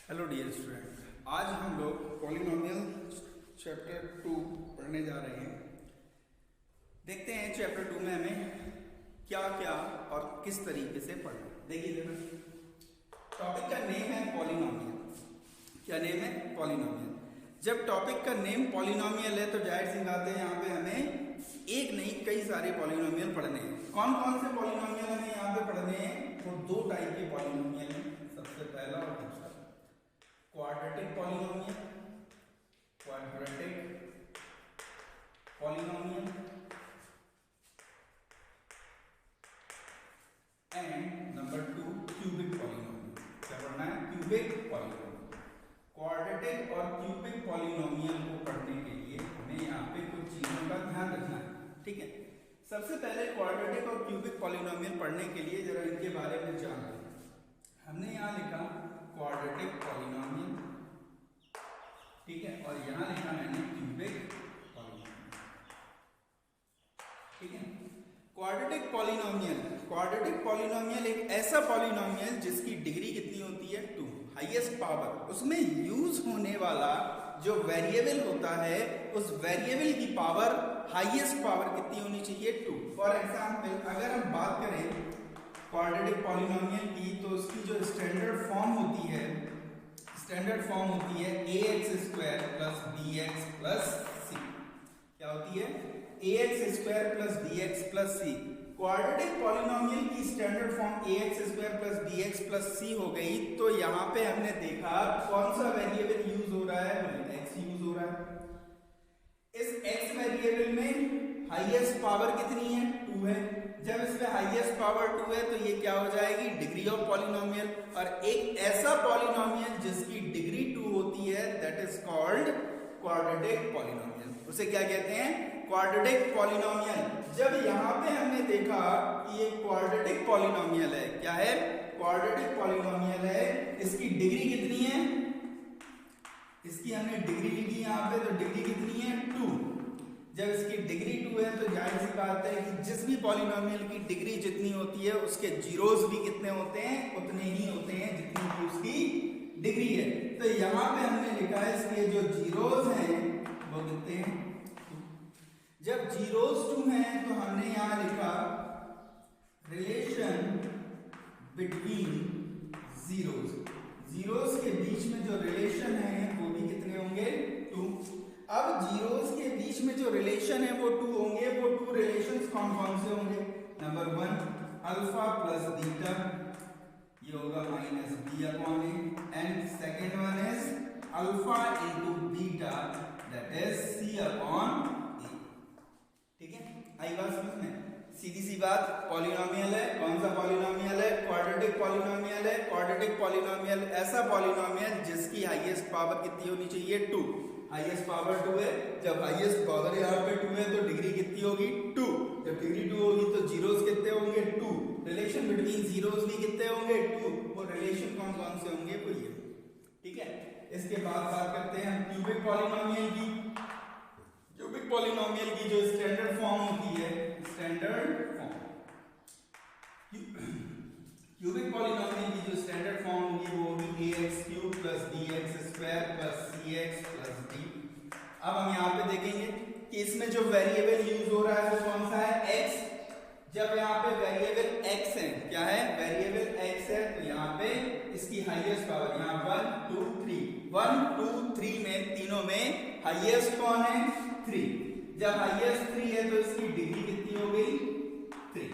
Hello dear student, आज हम लोग पॉलिनोमियल चैप्टर 2 पढ़ने जा रहे हैं। देखते हैं चैप्टर 2 में हमें क्या क्या और किस तरीके से पढ़ना है। देखिए जरा, टॉपिक का नेम है पॉलिनोमियल। क्या नेम है? पॉलिनोमियल। जब टॉपिक का नेम पॉलिनोमियल है तो जाहिर सी बात है यहाँ पे हमें एक नहीं कई सारे पॉलिनोमियल पढ़ने हैं। कौन कौन से पॉलिनोमियल हमें यहाँ पे पढ़ने हैं? तो दो टाइप के पॉलिनोमियल हैं, सबसे पहला और दूसरा। Quadratic polynomial, and number 2 cubic polynomial. क्या पढ़ना है? Cubic polynomial. क्वाड्रेटिक और क्यूबिक पॉलिनोमियल को पढ़ने के लिए हमें यहाँ पे कुछ चीजों का ध्यान रखना है, ठीक है। सबसे पहले क्वाड्रेटिक और क्यूबिक पॉलिनोमियल पढ़ने के लिए जरा इनके बारे में जानते हैं। हमने यहाँ लिखा क्वाड्रेटिक पॉलिनोमियल, ठीक है, और यहां लिखा मैंने क्यूबिक पॉलिनोमियल, ठीक है। क्वाड्रेटिक पॉलिनोमियल एक ऐसा पॉलिनोमियल जिसकी डिग्री कितनी होती है? 2, हाईएस्ट पावर। उसमें यूज होने वाला जो वेरिएबल होता है उस वेरिएबल की पावर, हाईएस्ट पावर कितनी होनी चाहिए? 2। फॉर एग्जाम्पल अगर हम बात करें क्वाड्रेटिक पॉलिनोमियल की तो उसकी जो स्टैंडर्ड फॉर्म होती है ax square plus bx plus c। क्या होती है? ax square plus bx plus c। Quadratic polynomial की standard form ax square plus bx plus c हो गई। तो यहाँ पे हमने देखा कौन सा वेरिएबल यूज हो रहा है? x यूज हो रहा है। इस x वेरिएबल में हाईएस्ट पावर कितनी है? 2 है। जब इसमें हाईएस्ट पावर 2 है तो ये क्या हो जाएगी? Degree of polynomial. और एक ऐसा पॉलिनोमियल जिसकी डिग्री 2 होती है that is called quadratic polynomial. उसे क्या कहते हैं? Quadratic polynomial. जब यहाँ पे हमने देखा कि ये क्वाड्रेटिक पॉलिनोमियल है, क्या है? क्वाड्रेटिक पॉलिनोमियल है। इसकी डिग्री कितनी है? इसकी हमने डिग्री लिखी यहाँ पे, तो डिग्री कितनी है? 2। जब इसकी डिग्री 2 है तो जाहिर सी बात है कि जिस भी पॉलिनोमियल की डिग्री जितनी होती है उसके जीरोस भी कितने होते हैं? उतने ही होते हैं जितनी की उसकी डिग्री है। तो यहाँ पे हमने लिखा है इसके जो जीरोस हैं वो कितने हैं? 2। जब जीरोस 2 हैं तो हमने यहाँ लिखा रिलेशन बिटवीन जीरोस के बीच में जो रिलेशन है वो भी कितने होंगे? 2। अब जीरोस के बीच में जो रिलेशन है वो 2 होंगे। वो 2 रिलेशंस कौन कौन से होंगे? नंबर 1 अल्फा प्लस बीटा, ये होगा minus b upon A. And second one is alpha into beta that is c upon a. ठीक है, आई बात समझ में? सीधी सी बात, पॉलिनोमियल है। कौन सा पॉलिनोमियल है? क्वाड्रेटिक पॉलिनोमियल है। क्वाड्रेटिक पॉलिनोमियल ऐसा पॉलिनोमियल जिसकी हाईएस्ट पावर कितनी होनी चाहिए? 2। हाईएस्ट पावर 2 है। जब हाईएस्ट पावर यहाँ पे 2 है तो डिग्री कितनी होगी? 2। जब डिग्री 2 होगी तो जीरोस कितने होंगे? 2। रिलेशन बिटवीन जीरोस भी कितने होंगे? 2। वो रिलेशन कौन कौन से होंगे? वो ये, ठीक है। इसके बाद बात करते हैं हम क्यूबिक पॉलिनोमियल की। क्यूबिक पॉलिनोमियल की जो स्टैंडर्ड फॉर्म होती है, क्यूबिक पॉलिनोमियल की जो स्टैंडर्ड फॉर्म होगी वो होगी ax³ plus bx² plus cx plus d। अब हम यहाँ पे देखेंगे कि इसमें जो वेरिएबल यूज हो रहा है वो कौन सा है? x। जब यहाँ पे वेरिएबल x है, क्या है? वेरिएबल x है, तो यहाँ पे इसकी हाईएस्ट पावर यहाँ 1 2 3 में तीनों में हाईएस्ट कौन है? 3। जब हाईएस्ट 3 है तो इसकी डिग्री कितनी हो गई? 3।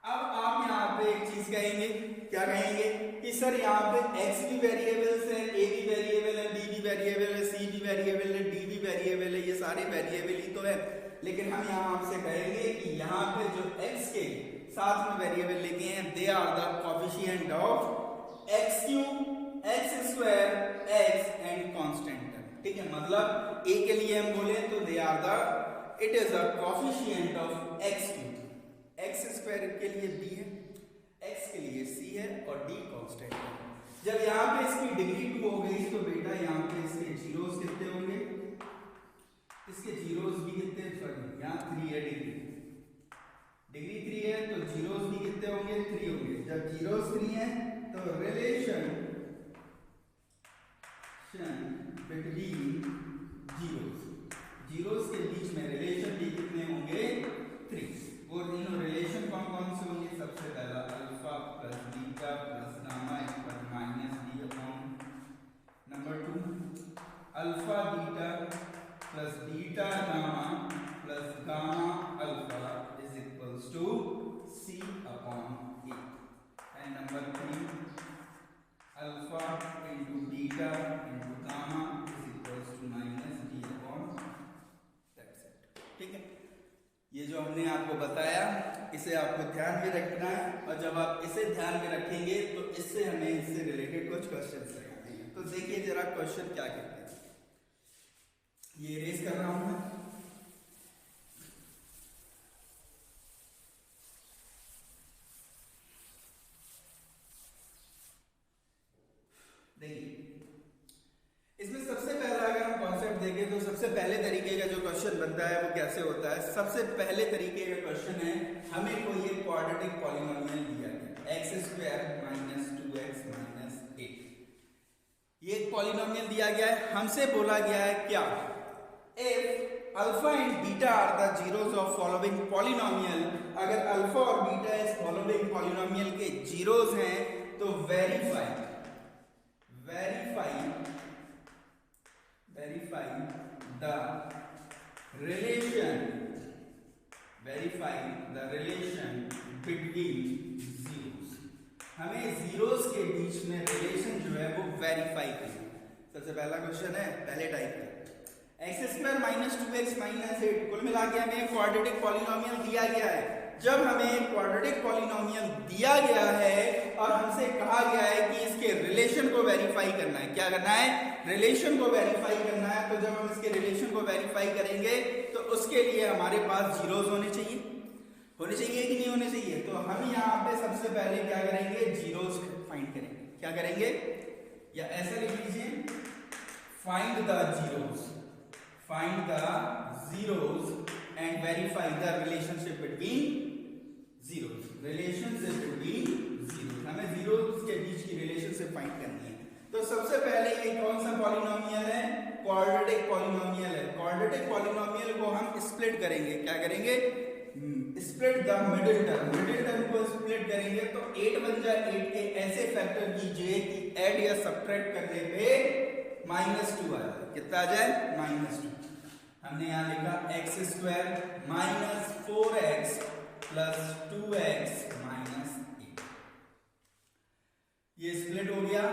अब आप यहाँ पे एक चीज कहेंगे, क्या कहेंगे कि सर यहाँ पे x भी वेरिएबल्स है, a भी वेरिएबल है, b भी वेरिएबल है, c भी वेरिएबल है, d भी वेरिएबल है, ये सारे वेरिएबल ही तो है। लेकिन हम यहाँ आपसे कहेंगे कि यहाँ पे जो x के साथ में वेरिएबल लिखे हैं they are the coefficient of x³ x² x and constant term. ठीक है, मतलब a के लिए हम बोले तो they are the it is the coefficient of x³। x² के लिए b है, x के लिए c है और d कांस्टेंट है। जब यहाँ पे इसकी डिग्री 2 हो गई तो बेटा यहाँ पे इसके जीरोस कितने होंगे? इसके जीरोस भी कितने? सॉरी, यहाँ 3 है डिग्री 3 है तो जीरोस भी कितने होंगे? 3 होंगे। जब जीरोस 3 है तो रिलेशन बिटवीन जीरोस, जीरोस के बीच में रिलेशन भी कितने होंगे 3, और इन रिलेशन कौन कौन से होंगे, सबसे पहला alpha plus beta plus gamma equal minus D upon number 2 alpha beta plus beta gamma plus gamma alpha is equals to C upon A, and number 3 alpha into beta into gamma is equals to minus D upon that's it. ठीक है, ये जो हमने आपको बताया इसे आपको ध्यान में रखना है, और जब आप इसे ध्यान में रखेंगे तो इससे हमें इससे रिलेटेड कुछ क्वेश्चन लगाने हैं। तो देखिए जरा क्वेश्चन क्या कहते हैं, ये इरेज कर रहा हूं मैं। इसमें सबसे पहला अगर हम कॉन्सेप्ट देखें तो सबसे पहले तरीके का जो क्वेश्चन बनता है वो कैसे होता है। सबसे पहले तरीके का क्वेश्चन है, हमें कोई एक क्वाड्रेटिक पॉलिनोमियल दिया गया x² माइनस 2x माइनस 8, ये एक पॉलिनोमियल दिया गया है। हमसे बोला गया है क्या, if alpha and beta are the zeros of following polynomial, अगर अल्फा और बीटा इस फॉलोइंग पॉलिनोमियल के जीरोस हैं तो verify the relation between zeros, हमें जीरोस के बीच में रिलेशन जो है वो वेरीफाई करना। सबसे पहला क्वेश्चन है पहले टाइप का, x² माइनस 2x माइनस 8, कुल मिला के हमें क्वाड्रेटिक पॉलिनोमियल दिया गया है। जब हमें क्वाड्रेटिक पॉलिनोमियल दिया गया है और हमसे कहा गया है कि इसके रिलेशन को वेरीफाई करना है, क्या करना है, रिलेशन को वेरीफाई करना है। तो जब हम इसके रिलेशन को वेरीफाई करेंगे तो उसके लिए हमारे पास जीरोस होने चाहिए कि नहीं होने चाहिए। तो हम यहाँ पे सबसे पहले क्या करेंगे, जीरोस फाइंड करेंगे। क्या करेंगे, या ऐसा लिख लीजिए, find the zeros and verify the relationship between zeros. हमें जीरोस के बीच की रिलेशनशिप फाइंड करनी है। तो सबसे पहले ये कौन सा पॉलिनोमियल है, क्वाड्रेटिक पॉलिनोमियल है। क्वाड्रेटिक पॉलिनोमियल को हम स्प्लिट करेंगे, क्या करेंगे, स्प्लिट द मिडिल टर्म को स्प्लिट करेंगे तो 8 बन जाए। 8 के ऐसे फैक्टर कीजिए कि ऐड या सब्ट्रैक्ट करने पे -2 आ जाए। कितना आ जाए, -2। हमने यहाँ लिखा x² minus 4x plus 2x minus 8, ये स्प्लिट हो गया।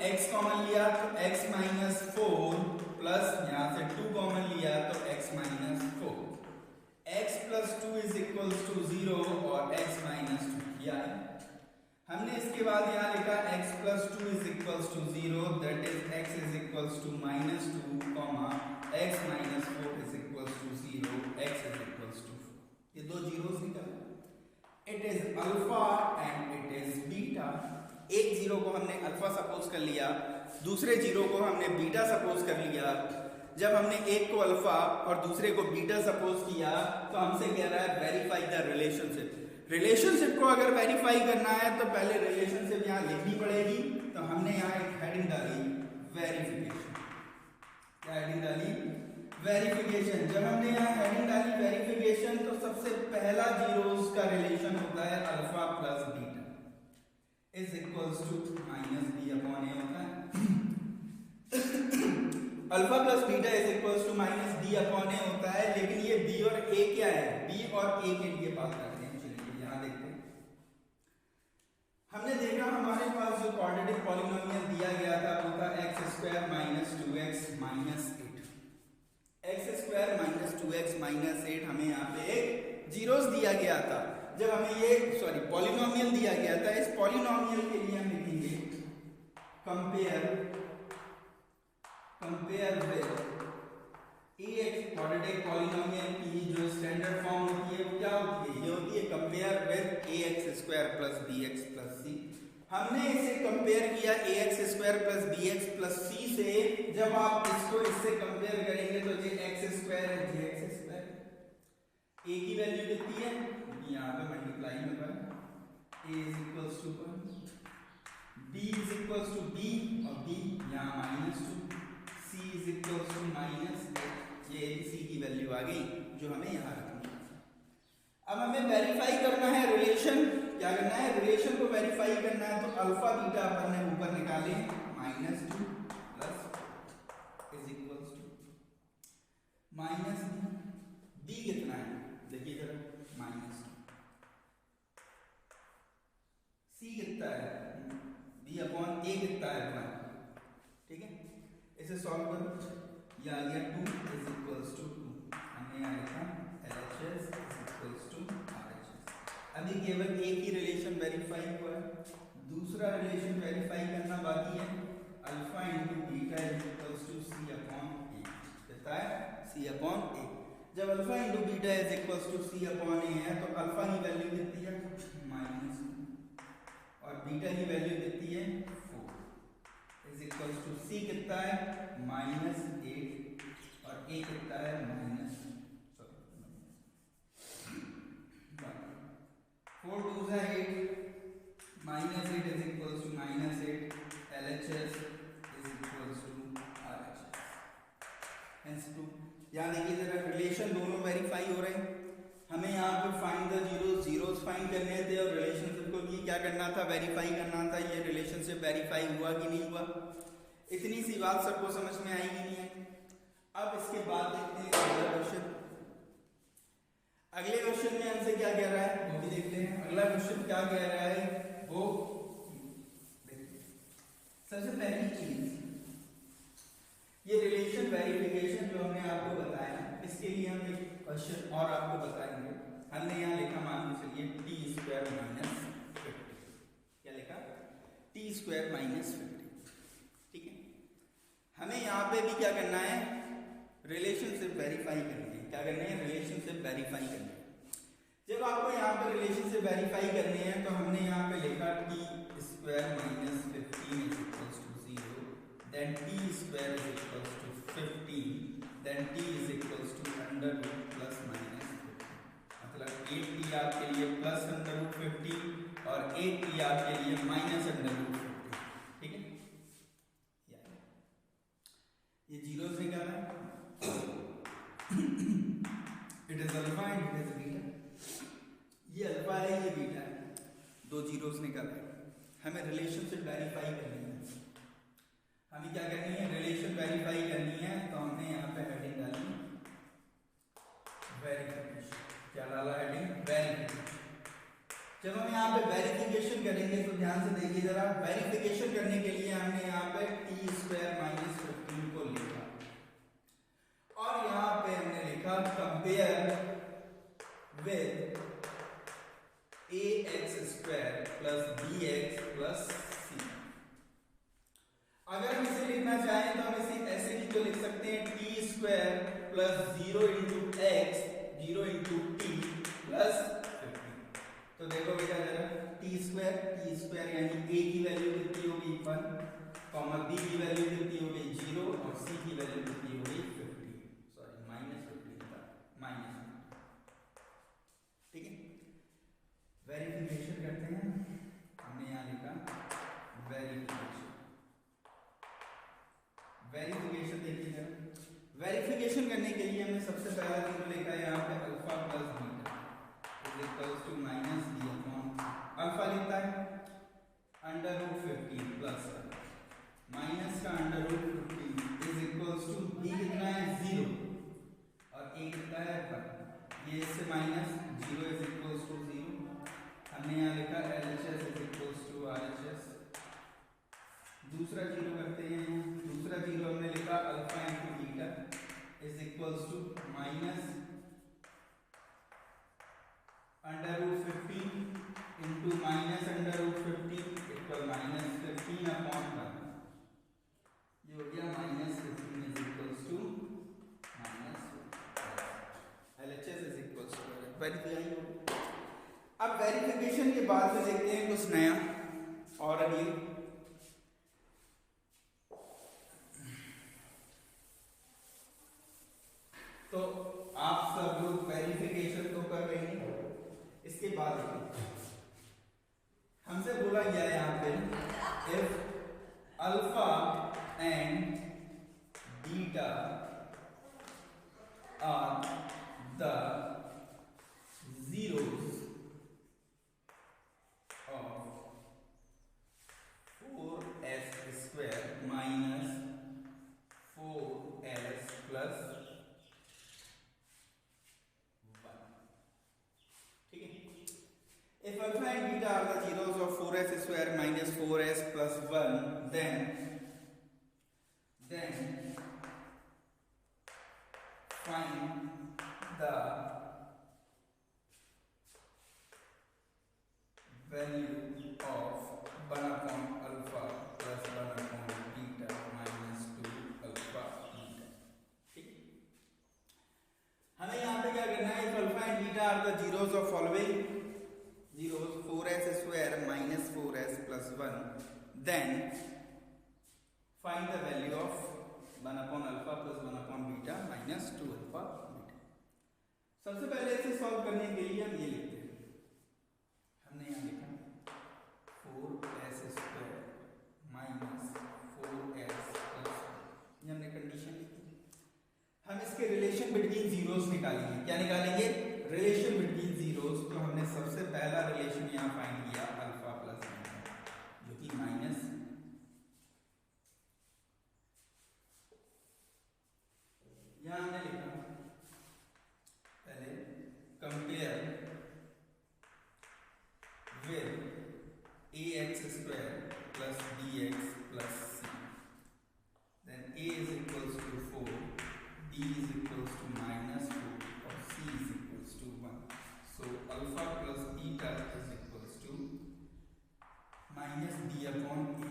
x कॉमन लिया तो x माइनस 4 प्लस यहाँ से 2 कॉमन लिया तो x minus 4, x plus 2 is equals to 0 और x माइनस 2 किया है हमने। इसके बाद यहाँ लिखा x plus 2 is equals to 0, that is x is equals to -2 comma x minus 4 is equals to 0, x is equals to 4। ये दो जीरोस निकल, it is alpha and it is beta. एक जीरो को हमने अल्फा सपोज कर लिया, दूसरे zero को हमने बीटा सपोज कर लिया। जब हमने एक को अल्फा और दूसरे को बीटा सपोज किया तो हमसे कह रहा है वेरीफाई द रिलेशनशिप को अगर वेरीफाई करना है तो पहले रिलेशनशिप यहाँ लिखनी पड़ेगी। तो हमने यहाँ एक हेडिंग डाली वेरिफिकेशन। क्या हेडिंग डाली, वेरिफिकेशन। जब हमने यहाँ हेडिंग डाली वेरिफिकेशन तो सबसे पहला जीरोस का रिलेशन होता है alpha plus beta is equals to -b upon a होता है। Alpha plus beta is equals to -b upon a होता है, लेकिन ये b और a क्या है, b और a के लिए बात करते हैं। चलिए यहाँ देखते हैं, हमने देखा हमारे पास जो क्वाड्रेटिक पॉलिनोमियल दिया गया था वो था x² minus 2x minus 8। x² minus 2x minus 8 हमें यहाँ पे एक जीरोस दिया गया था। जब हमें ये पॉलिनोमियल दिया गया था, इस पॉलिनोमियल के लिए हम लिखेंगे compare with ax। Quadratic polynomial की जो स्टैंडर्ड फॉर्म होती है वो क्या होती है, ये होती है compare with ax² plus bx plus c। हमने इसे कंपेयर किया ax² plus bx plus c से। जब आप इसको इससे कंपेयर करेंगे तो ये x² है, ये x²। a की वैल्यू कितनी है, यहाँ पे मल्टीप्लाई में है, a is equals to 1, b is equals to b और b यहाँ -2। c is equal to minus, ये c की वैल्यू आ गई जो हमें यहाँ रखनी है। अब हमें वेरीफाई करना है रिलेशन, क्या करना है, रिलेशन को वेरीफाई करना है। तो अल्फा बीटा अपन ने ऊपर निकाले, -2 plus is equal to -b, b कितना है देखिए जरा, -2, c कितना है, b अपॉन a कितना है 1, ठीक है। इसे सॉल्व करो, ये आ गया 2 इज इक्वल टू 2, हमने यहाँ लिखा LHS is equal to RHS। अभी केवल एक ही रिलेशन वेरीफाई हुआ है, दूसरा रिलेशन वेरीफाई करना बाकी है। Alpha into beta is equal to c upon a, कितना है, c अपॉन a। जब alpha into beta is equal to c upon a है तो अल्फा की वैल्यू कितनी है, -2, और बीटा की वैल्यू कितनी है 4 इज इक्वल टू c कितना है -8 और a कितना है -4 2 है 8, -8 is equal to -8, LHS is equal to RHS। Hence 2, यहाँ देखिए जरा रिलेशन दोनों वेरीफाई हो रहे हैं। हमें यहाँ पे find the zeros, zeros find करने थे और रिलेशनशिप को क्या करना था, वेरीफाई करना था। ये रिलेशनशिप वेरीफाई हुआ कि नहीं हुआ, इतनी सी बात सबको समझ में आएगी नहीं है। अब इसके बाद देखते हैं अगला क्वेश्चन। अगले क्वेश्चन में हमसे क्या कह रहा है वो भी देखते हैं। अगला क्वेश्चन क्या कह रहा है वो देखते हैं। सबसे पहली चीज, ये रिलेशन वेरिफिकेशन जो हमने आपको बताया, इसके लिए हम एक क्वेश्चन और आपको बताएंगे। हमने यहाँ लिखा, मान के चलिए t² - 50, क्या लिखा, t² - 50, ठीक है। हमें यहाँ पे भी क्या करना है, रिलेशनशिप वेरीफाई करनी है। क्या करनी है, रिलेशनशिप वेरीफाई करनी है। जब आपको यहाँ पे रिलेशनशिप वेरीफाई करनी है तो हमने यहाँ पे लिखा t² - 15 is equal to 0, then t² is equal to 15, then t is equal to √ plus minus 50। मतलब 8t आपके लिए प्लस √50 और 8t आपके लिए माइनस √50, ठीक है। ये जीरो से क्या है, it is alpha and it is beta. ये अल्फा है, ये बीटा है, दो जीरोस निकल रहे। हमें रिलेशनशिप वेरीफाई करनी है। हमें क्या करनी है, रिलेशन वेरीफाई करनी है। तो हमने यहाँ पे हेडिंग डाली वेरिफिकेशन। क्या डाला हेडिंग, वेरिफिकेशन। जब हम यहाँ पे वेरिफिकेशन करेंगे तो ध्यान से देखिए जरा, वेरिफिकेशन करने के लिए हमने यहाँ पे t² - 15 को लिखा और यहाँ पे हमने लिखा compare with ax² + bx + c। अगर हम इसे लिखना चाहें तो हम इसे ऐसे भी तो लिख सकते हैं, t² + 0 × x 0 × t + 50। तो देखो बेटा जरा, t² यानी a की वैल्यू कितनी होगी 1, b की वैल्यू कितनी होगी 0 और c की वैल्यू कितनी होगी 50, सॉरी -50 था, ठीक है। वेरिफिकेशन करते हैं। हमने यहाँ लिखा वेरिफिकेशन। वेरिफिकेशन देखिए जरा, वेरिफिकेशन करने के लिए हमने सबसे पहला जीरो लिखा है यहाँ पे alpha + beta is equal to -b upon alpha लिखता है √50 प्लस माइनस का √50 इज इक्वल टू b कितना है 0 और a कितना है 1। ये इससे माइनस 0 इज इक्वल टू 0। हमने यहाँ लिखा LHS is equal to RHS। दूसरा जीरो करते हैं, दूसरा जीरो हमने लिखा alpha into beta is equal to minus √50 into minus √50 equal -15 upon 1। ये हो गया -15 is equal to LHS is equal to verify हो। अब वेरिफिकेशन के बाद में देखते हैं कुछ नया और अभी तो आप सब लोग वेरिफिकेशन तो कर रहे हैं। इसके बाद हमसे बोला गया यहाँ पे if alpha and beta are the zeros of 4s square minus 4s plus 1. ठीक है. If alpha and beta are the zeros of 4s square minus 4s plus 1, then find the value of 1 upon alpha plus 1 upon beta minus 2 alpha beta. ठीक. हमें यहाँ पे क्या करना है? If alpha and beta are the zeros of following zeros 4s square minus 4s plus 1, then find the value of 1 upon alpha plus 1 upon beta minus 2 alpha beta. सबसे पहले इसे सॉल्व करने के लिए हम ये लिखते हैं. हमने यहाँ लिखा 4s square minus 4s plus 1. ये हमने कंडीशन लिखी. हम इसके रिलेशन बिटवीन जीरोस निकालेंगे. क्या निकालेंगे? Relation between zeros. तो हमने सबसे पहला रिलेशन यहाँ फाइंड किया अल्फा प्लस बीटा, जो कि माइनस यहाँ हमने लिखा पहले compare with ax square plus bx plus c. Then a is equals to 4, b is equals to minus 4 or c is equals to 1. So alpha plus beta is equals to minus b upon a.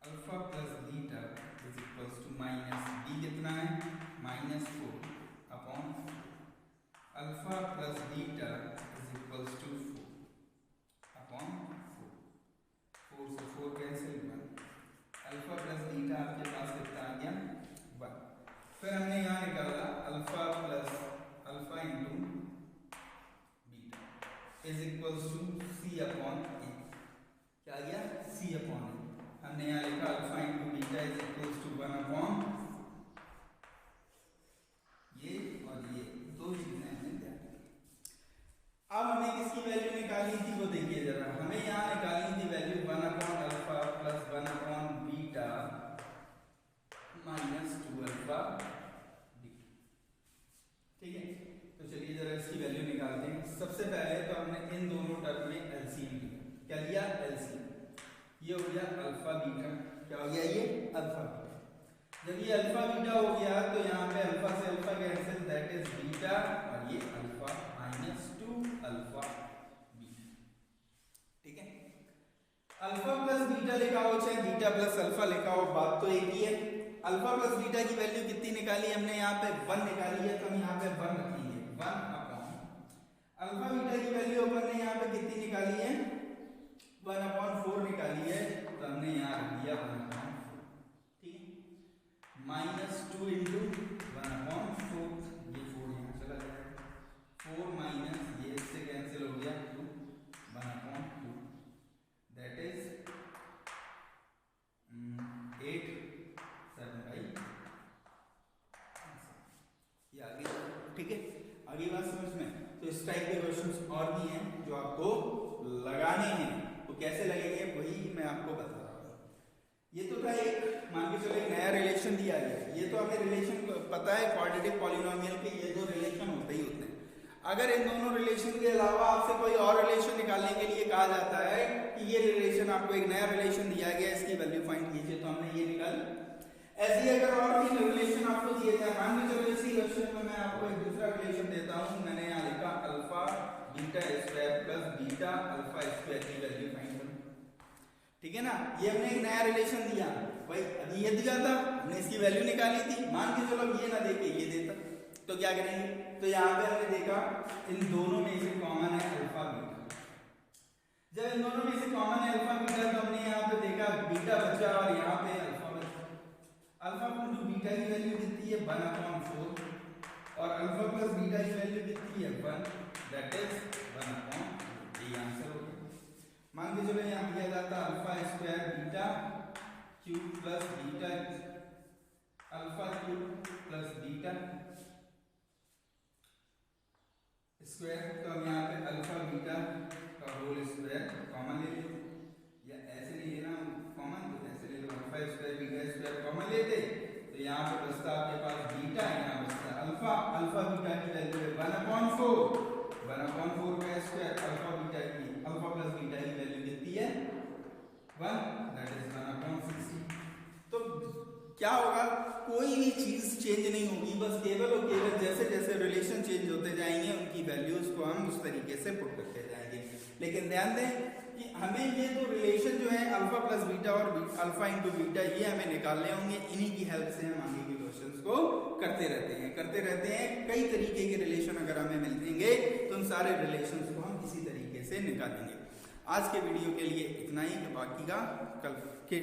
Alpha plus beta is equals to minus b कितना है? minus 4 upon alpha plus beta is equals to 4 upon 4. 4 से 4 cancel 1. Alpha plus beta आपके पास कितना आ गया? 1. फिर हमने यहाँ निकाला alpha plus alpha into beta is equals to C upon a. क्या आ गया? C upon a. हमने यहाँ लिखा alpha into beta is equals to 1 upon ये और ये दो चीजें हमने ध्यान रखी. अब हमें किसकी वैल्यू निकालनी थी वो देखिए जरा. हमें यहाँ निकालनी थी value 1 upon alpha plus 1 upon beta minus 2 alpha beta. ठीक है. तो चलिए जरा इसकी वैल्यू निकालते हैं. सबसे पहले तो हमने इन दोनों टर्म में एलसीएम लिया. क्या लिया? एलसीएम. ये हो गया अल्फा बीटा. क्या हो गया? ये अल्फा बीटा. जब ये अल्फा बीटा हो गया तो यहाँ पे अल्फा से alpha cancel, that is beta, और ये अल्फा माइनस 2 अल्फा बीटा. ठीक है. अल्फा प्लस बीटा लिखा हो चाहे बीटा प्लस अल्फा लिखा हो, बात तो एक ही है. अल्फा प्लस बीटा की वैल्यू कितनी निकाली हमने? यहाँ पे 1 निकाली है, तो हम यहाँ पे 1 रखेंगे. 1 अपॉन अल्फा बीटा की वैल्यू अपन ने यहाँ पे कितनी निकाली है? 1 अपॉन 4 निकाली है, तो हमने यहाँ रख दिया 1 अपॉन 4. ठीक है. Minus 2 into 1 upon 4. ये 4 यहाँ चला जाएगा. 4 माइनस ये इससे कैंसिल हो गया 2. 1 अपॉन 2 दैट इज 8 7/, ये आगे. ठीक है. आगे बात समझ में. तो इस टाइप के क्वेश्चंस और भी हैं जो आपको लगाने हैं. तो कैसे लगेंगे वही मैं आपको बता रहा हूँ. ये तो था एक, मान के चलो एक नया रिलेशन दिया गया. ये तो हमें रिलेशन पता है क्वाड्रेटिक पॉलिनोमियल के ये दो रिलेशन होते ही होते हैं. अगर इन दोनों रिलेशन के अलावा आपसे कोई और रिलेशन निकालने के लिए कहा जाता है कि ये रिलेशन, आपको एक नया रिलेशन दिया गया, इसकी वैल्यू फाइंड कीजिए, तो हमने ये निकाली. ऐसे ही अगर और भी रिलेशन आपको दिए जाए, मान के चलो इसी क्वेश्चन में मैं आपको एक दूसरा रिलेशन देता हूँ. मैंने यहाँ लिखा alpha beta square plus beta alpha square की वैल्यू फाइंड करो. ठीक है ना. ये हमने एक नया रिलेशन दिया भाई. अभी ये दिया था, हमने इसकी वैल्यू निकाली थी. मान के चलो ये ना देके ये देता, तो क्या करेंगे? तो यहाँ पे हमने देखा इन दोनों में से कॉमन है अल्फा बीटा. जब इन दोनों में से कॉमन है अल्फा बीटा, तो हमने यहाँ पे देखा बीटा बचा और यहाँ पे अल्फा बचा. अल्फा इंटू बीटा की वैल्यू कितनी है? 1 अपॉन 4. और अल्फा प्लस बीटा की वैल्यू कितनी है? 1, दैट इज 1 अपॉन 4. ये आंसर हो गया. मान के चलो यहाँ दिया जाता alpha square beta cube plus beta alpha cube plus beta square. तो हम यहाँ पे अल्फा बीटा का होल स्क्वायर कॉमन ले लेते, या ऐसे नहीं लेना कॉमन, तो ऐसे ले लो alpha square beta square common लेते, तो यहाँ पे बचता आपके पास बीटा, यहाँ बचता अल्फा। अल्फा बीटा की वैल्यू है 1/4, 1/4 का स्क्वायर, अल्फा बीटा की, अल्फा प्लस बीटा की वैल्यू कितनी है 1, दैट इज 1/60। तो क्या होगा, कोई भी चीज चेंज नहीं होगी, बस केवल और केवल जैसे जैसे रिलेशन चेंज होते जाएंगे उनकी वैल्यूज को हम उस तरीके से पुट करते जाएंगे। लेकिन ध्यान दें कि हमें ये तो रिलेशन जो है अल्फा प्लस बीटा और अल्फा इंटू बीटा, ये हमें निकालने होंगे। इन्हीं की हेल्प से हम आगे के क्वेश्चंस को करते रहते हैं। कई तरीके के रिलेशन अगर हमें मिलेंगे तो उन सारे रिलेशंस को हम इसी तरीके से निकालेंगे। आज के वीडियो के लिए इतना ही, बाकी का कल के